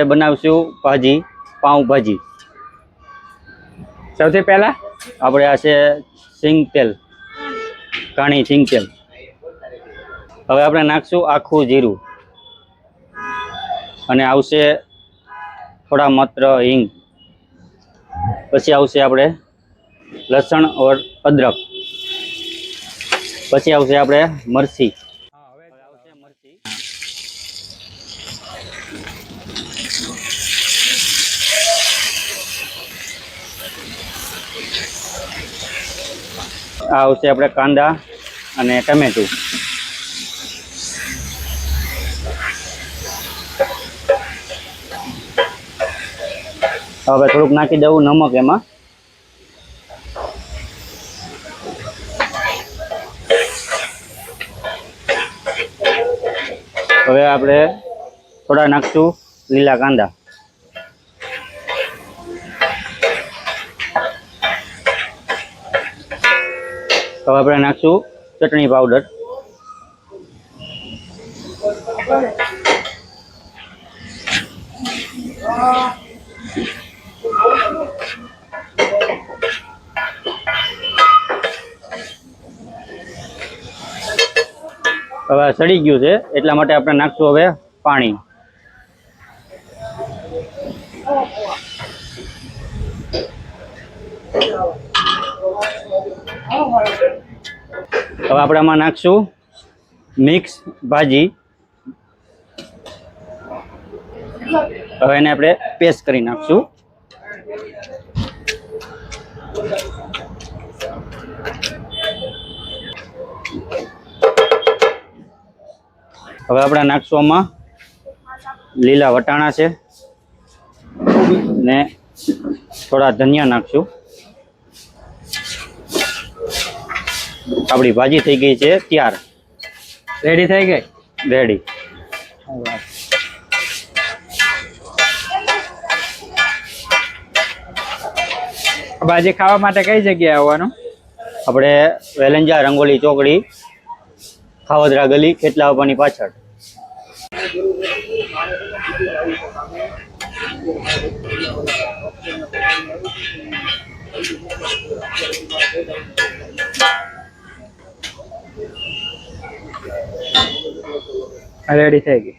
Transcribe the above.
બનાવશું ભાજી, પાઉંભાજી। સૌથી પહેલા આપણે આ છે સિંગ તેલ, કાણી સિંગ તેલ। હવે આપણે નાખશું આખું જીરું અને આવશે થોડા માત્ર હિંગ। પછી આવશે આપણે લસણ ઓર અદરક। પછી આવશે આપણે મરચી। હવે આવશે મરચી। આ આવશે આપણે કાંદા અને ટમેટું। હવે થોડુંક નાખી દઉં નમક એમાં। હવે આપણે થોડા નાખશું લીલા કાંદા। હવે આપણે નાખશું ચટણી પાવડર। હવે સડી ગયું છે એટલા માટે આપણે નાખશું હવે પાણી। હવે આપણે આમાં નાખશું મિક્સ ભાજી। હવે એને આપણે પેસ્ટ કરી નાખશું। હવે આપણે નાખશું આમાં લીલા વટાણા છે ને થોડા ધનિયા નાખશું। આપણી ભાજી થઈ ગઈ છે તૈયાર, રેડી થઈ ગઈ, રેડી। ભાજી ખાવા માટે કઈ જગ્યાએ આવવાનું? આપણે વેલંજા રંગોલી ચોકડી, ખાવદરા ગલી, ખેતલાવાની પાછળ। રેડી થઈ ગઈ।